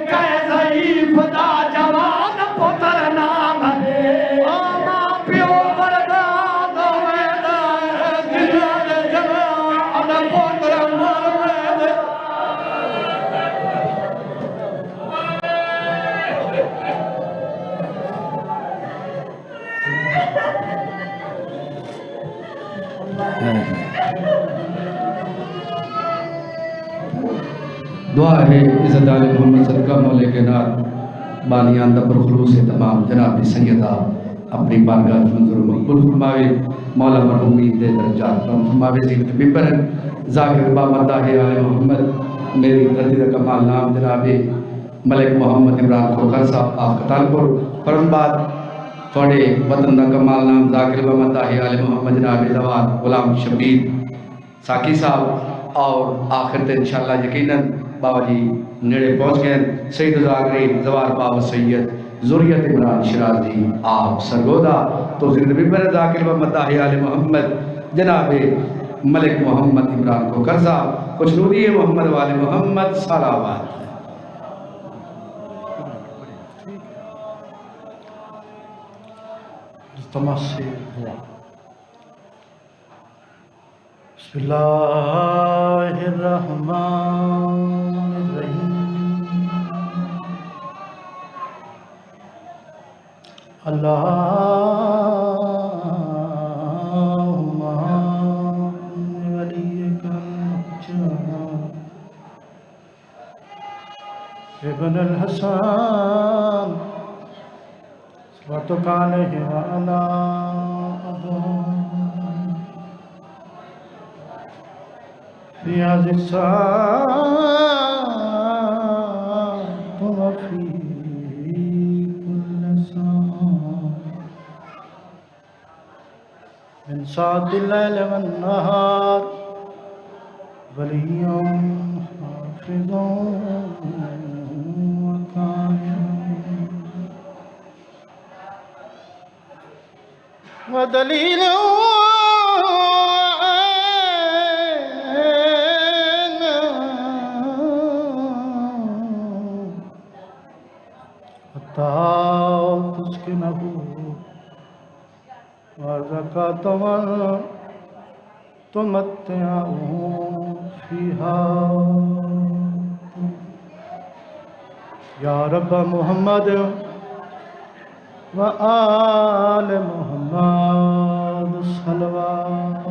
کہ ضعیف دا جوان پتر نام ہے آما پیو برگاد ویدہ جنہ جوان پتر مر ویدہ دعا ہے عزت آل محمد صدقہ مولے کے نات بانیان دا پر خلوص تمام جناب سیدہ اپنی بارگاہ منظور مقبول فرماوے مولا مرحومین دے درجات کم فرماوے زیبت بمبر ذاکر با مداح آل محمد میری تردید کمال نام جناب ملک محمد عمران کھوکھر صاحب آپ قتال پر فرم بعد تھوڑے وطن دا کمال نام ذاکر با مداح آل محمد جناب زواد غلام شبیر ساکی صاحب اور آخر تے انشاءاللہ یقیناً بابا جی نیڑے پہنچ گئے سید زاگرین زوار بابا سید ذریت عمران شرازی آپ سرگودا تو زند ببر ذاکر و مداح آل محمد جناب ملک محمد عمران کو کرزا کچھ نوری محمد وال محمد صلوات تماسی ہوا بسم اللہ الرحمن الرحیم اللہم ولیک المحجاب ابن الحسن صلواتک علیہ وعلا في هذه الساعة وفي كل ساعة من ساعة الليل والنهار وليا حافظا وكائنا ودليلا تسكنه ورزقتهم تمتعهم فيها یا رب محمد وآل محمد صلوات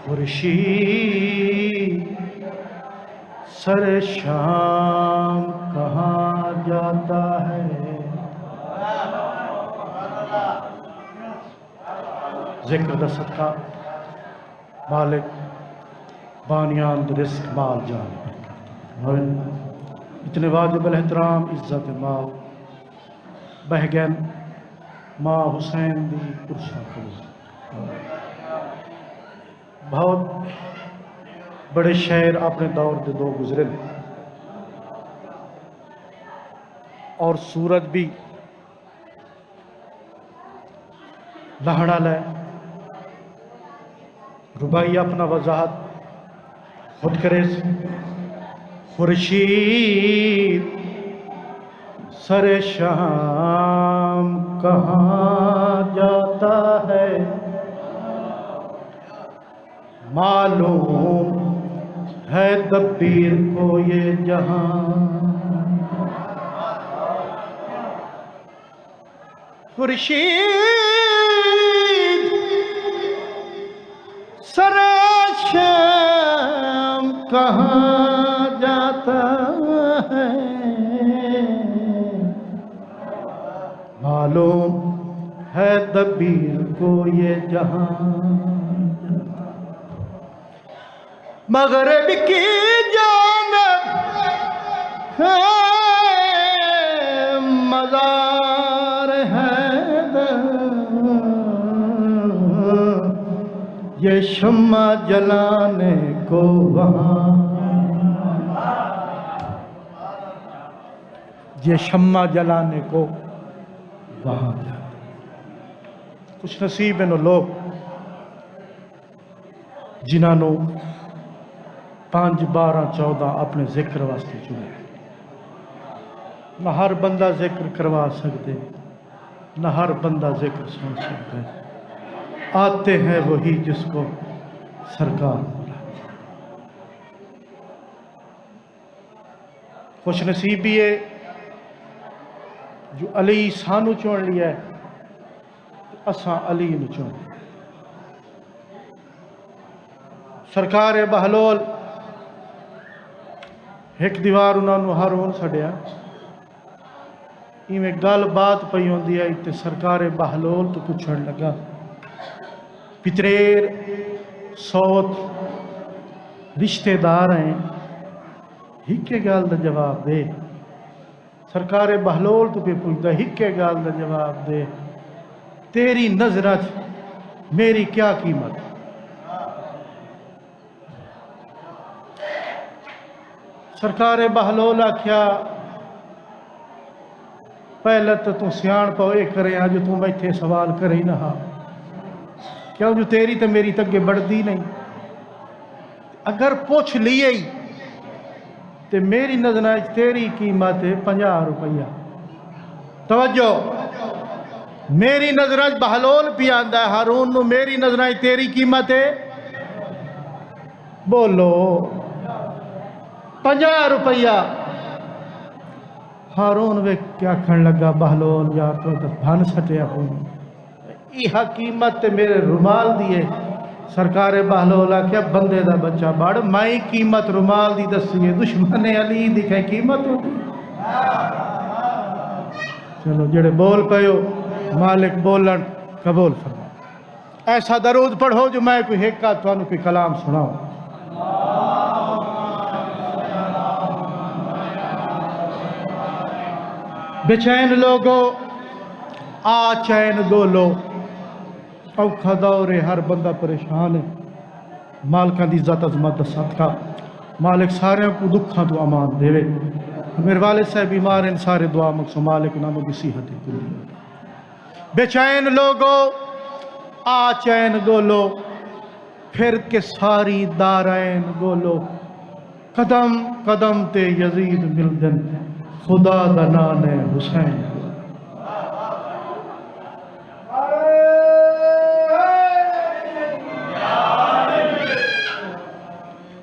خورشید سر شام کہاں جاتا ہے ذکر دا صدقہ مالک بانیان رزق مال جان اتنے واجب الاحترام عزت ماں بہگن ماں حسین دی پرسا کرو بہت بڑے شاعر اپنے دور دے دو گزرے اور سورج بھی لہڑا لے ربائی اپنا وضاحت خود کرے خورشید سر شام کہاں جاتا ہے معلوم ہے دبیر کو یہ جہاں خورشید سر شام کہاں جاتا ہے معلوم ہے دبیر کو یہ جہاں مغرب کی جانب ہے مزار حیدر یہ شمع جلانے کو وہاں یہ شمع جلانے کو وہاں کچھ نصیب ہیں لوگ جنہاں نو 5 12 14 اپنے ذکر واسطے چنے نہ ہر بندہ ذکر کروا سکتے نہ ہر بندہ ذکر سن سکتے آتے ہیں وہی جس کو سرکار بلاتی خوش نصیبی ہے جو علی سانو چون لیا ہے اساں علی نو چون سرکار بہلول ایک دیوار انہوں نے ہارون سڑیا میں گل بات پئی ہوندی ہے تے سرکار بہلول تو پوچھن لگا پتریر سوت رشتہ دار ہیں ہکے گال دا جواب دے سرکار بہلول تو پہ پوچھتا ہکے گال دا جواب دے تیری نظرت میری کیا قیمت سرکار بہلول آکھیا پہلے تو سیان پوئے کرے آج تو بیٹھے سوال کرے نہ کیوں جو تیری تو میری تگے بڑھتی نہیں اگر پوچھ لیے ہی تو میری نظر تیری قیمت ہے 50 روپیہ توجہ میری نظر بہلول پی آندا ہے ہارون نو میری نظر تیری قیمت ہے بولو 50 روپیہ ہارون وے کیا کھن لگا بہلول یار تو بھن سٹیا ہوں یہ قیمت تے میرے رومال دیے سرکار بہلول آکھیا بندے دا بچہ بڑ مائی قیمت رومال دی دسیے دشمن علی دی کہ قیمت ہوتی چلو جڑے بول پیو مالک بولن قبول فرما ایسا درود پڑھو جو میں کوئی ہیکا تو انہوں کوئی کلام سناؤں بے چین لوگو آ چین گولو اوکھا دور ہے ہر بندہ پریشان ہے مالکاں دی ذات عظمت صدقہ مالک سارے کو دکھاں تو امان دے میرے والد صاحب بیمار ہیں سارے دعا مقصد مالک نامو کی صحت کلی بے چین لوگو آ چین گولو پھر کے ساری دارین گولو قدم قدم تے یزید ملدن خدا دا نام ہے حسین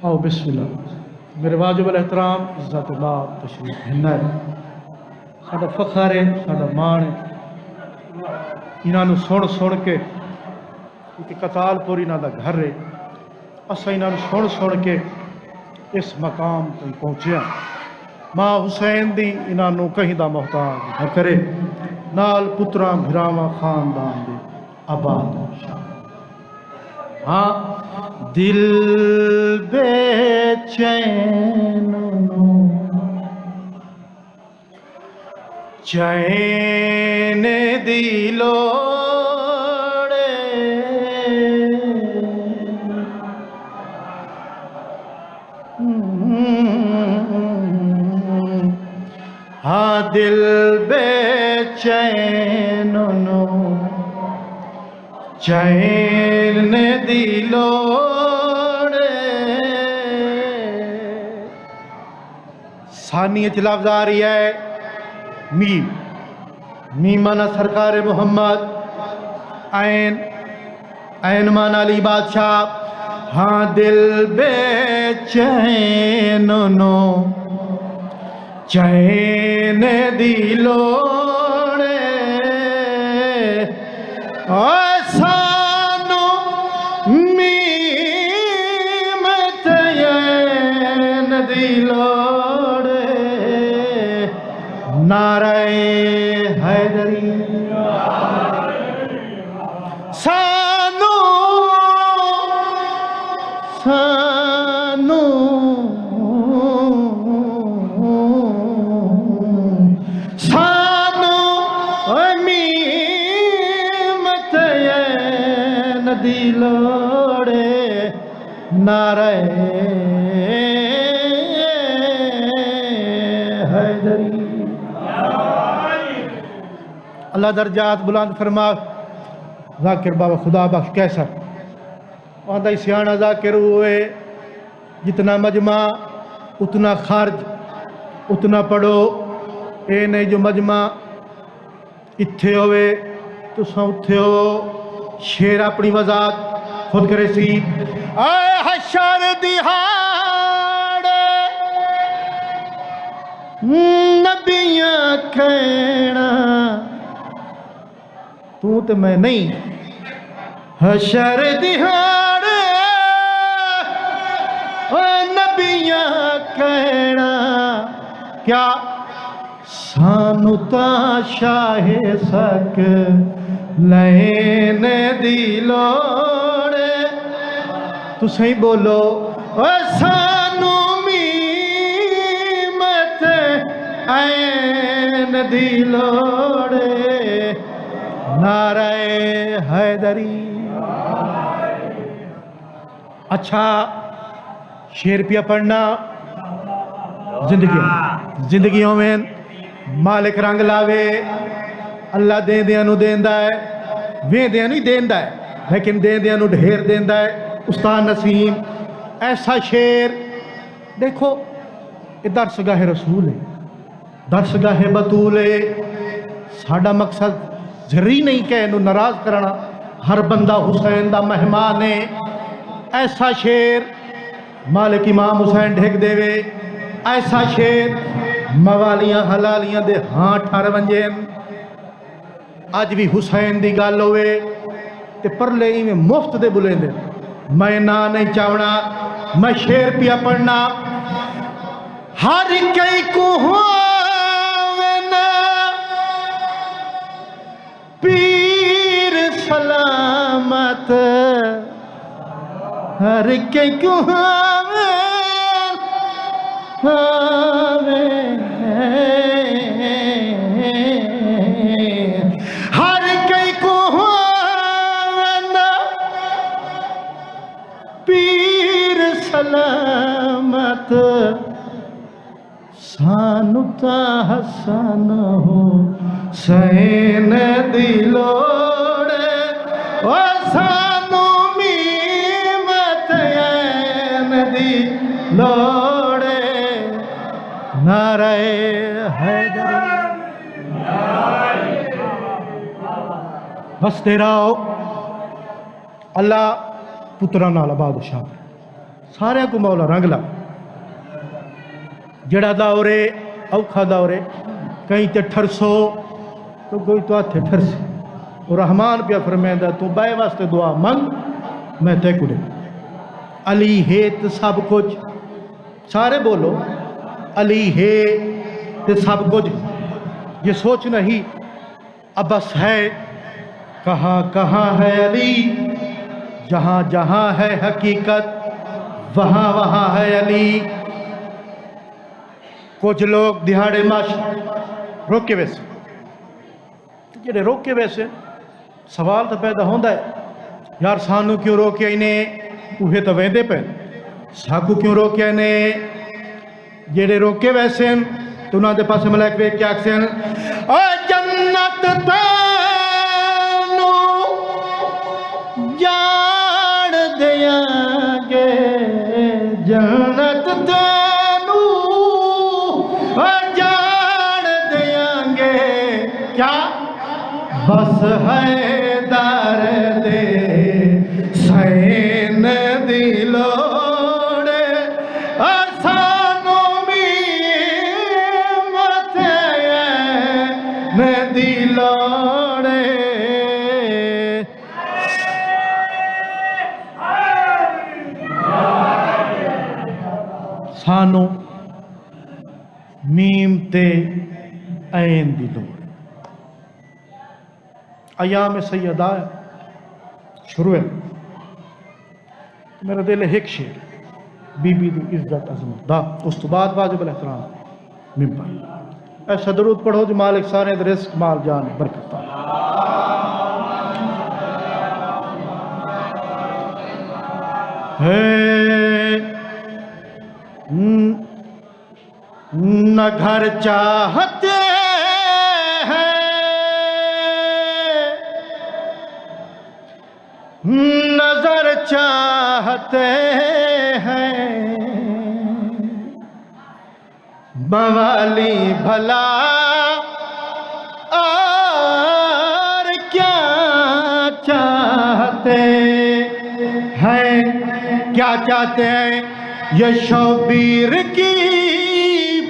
آؤ بسم اللہ میرے واجب الاحترام عزت باب تشریف ہننا ہے ساڈا فخر ہے ساڈا مان ہے انہاں نو سن کے کہ قتال پور انہاں دا گھر ہے اساں انہاں نو سن کے اس مقام تک پہنچیا ماں حسین دی انہاں نو کہیں دا محتاج نہ کرے نال پتراں بھراواں خاندان دے آباد ہاں دل بے چین چین دی لوڑے ہاں دل بے چین چین دی لوڑے ثانی لفظ آ رہی ہے میم میم مانا سرکار محمد عین مانا علی بادشاہ ہاں دل بے چین چین دی لوڑے سانو میم چین دی لوڑے نعرہ حیدری سانو دی لوڑے نعرہ حیدری اللہ درجات بلند فرما ذاکر بابا خدا بخش کیسر وہاں دا سیانہ ذاکر ہوئے جتنا مجمع اتنا خرج اتنا پڑھو اے نہیں جو مجمع اتھے ہوئے تو ساں اتھے ہو شیر اپنی وضاحت خود کرے سی اے حشر دہاڑ نبیاں کہنا تو تے میں نہیں حشر دہاڑ نبیاں کہنا کیا سانو تا شاہ سک لین دی لوڑے تو صحیح بولو سانو میمت عین دی لوڑے نعرہ حیدری اچھا شیر پیا پڑھنا زندگیوں میں مالک رنگ لاوے اللہ دے دیا نو دیندہ ہے وے دیا نہیں دیندہ ہے لیکن دے دیا نو ڈھیر دیندہ ہے استاد نسیم ایسا شیر دیکھو یہ درسگاہ رسول ہے درسگاہ بطول ہے ساڑھا مقصد زری نہیں کہ انہوں ناراض کرنا ہر بندہ حسین دا مہمان ہے ایسا شیر مالک امام حسین ڈھیک دے وے ایسا شیر موالیاں حلالیاں دے ہاں ٹھار ونجین آج بھی حسین دی گال ہوئے تے پرلے ہی میں مفت دے بلیں دے میں نہ نہیں چاونا میں شیر پیا پڑھنا ہر کئی کو ہونا پیر سلامت ہر کئی کو ہونا ہر کئی کو ہونا پیر سلامت سانتا حسن حسین دی لوڑے و سانو میمت عین دی لوڑے نعرہ حیدری بس تیرا اللہ پترا نال بادشاہ سارے کو مولا رنگ لا جڑا دورے اوکھا دورے کہیں تے ٹھرسو تو کوئی تو آتے ٹھرسے اور رحمان پہ فرمیندہ تو بائے واسطے دعا منگ میں تے کڑے علی ہے تو سب کچھ سارے بولو علی ہے تو سب کچھ یہ سوچ نہیں اب بس ہے کہاں کہاں ہے علی جہاں جہاں ہے حقیقت وہاں وہاں ہے علی کچھ لوگ دہاڑے معاش روکے ویسے جڑے روکے ویسے سوال تو پیدا ہوندہ ہے یار سانو کیوں روکے انہیں اوہے تو ویندے پہ ساکو کیوں روکے انہیں جڑے روکے ویسے تو انہوں دے پاس ملائک وے کیا اکسے اے جنت تینو جان دیا گے جنت تینو جان دیا گے کیا بس ہے در دے سین دلوڑے سانو بھی مت دلوڑے سانو میم تے این دی لوڑ ایام سیدہ شروع ہے میرا دل ہے ایک شیر بی بی دی عزت عظمت دا اس تو بعد واجب الاحترام ممبر ایسا درود پڑھو جو مالک سارے رزق مال جان برکت پائے نہ گھر چاہتے ہیں نظر چاہتے ہیں موالی بھلا اور کیا چاہتے ہیں کیا چاہتے ہیں یہ شبیر کی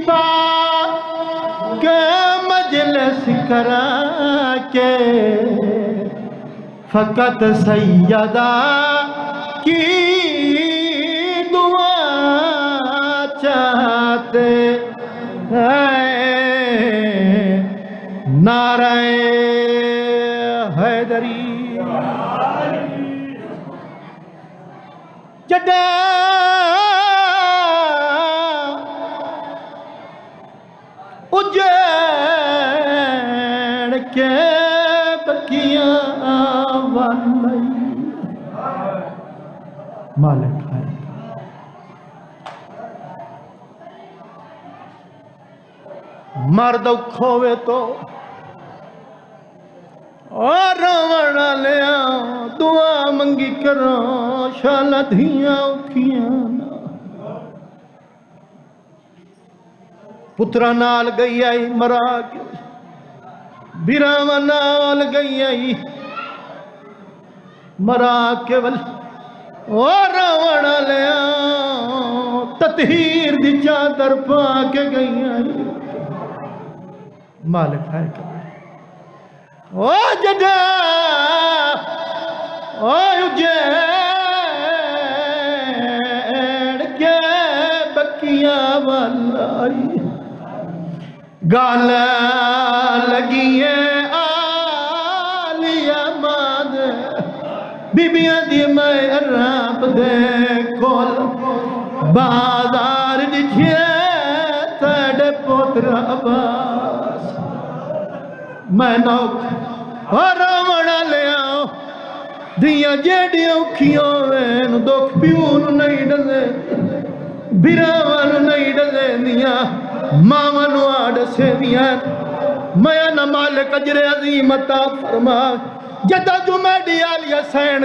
پاک مجلس کرا کے فقط سیدہ کی دعا چاہتے ہیں نعرہ حیدری جڈا اجڑ کے بکیاں والی مالک ہے مرد کھوے تو اور روڑ لیا دعا منگی کرو شالا دھیاں اکھیاں پترا نال گئی آئی مرا کے بیراواں نال گئی آئی مرا کے ول اور روڑ لیا تطہیر دی چادر پا کے گئی آئی مالک ہے کہ او جڈا او اجڑ کے بکیاں والی گالا لگی ہے آلیا ماد بیبیاں دی میں عرب دے کول بازار دکھے تیڑے پوتر عباس میں نوک اور روڑا لیا دیاں جیڑیاں اکھیاں وین دکھ پیون نہیں ڈزے بیراوان نہیں ڈزے دیاں مامنو آڈ سے دیاں میں نہ مالک اجر عظیم عطا فرما جدہ جو میڈی آلی حسین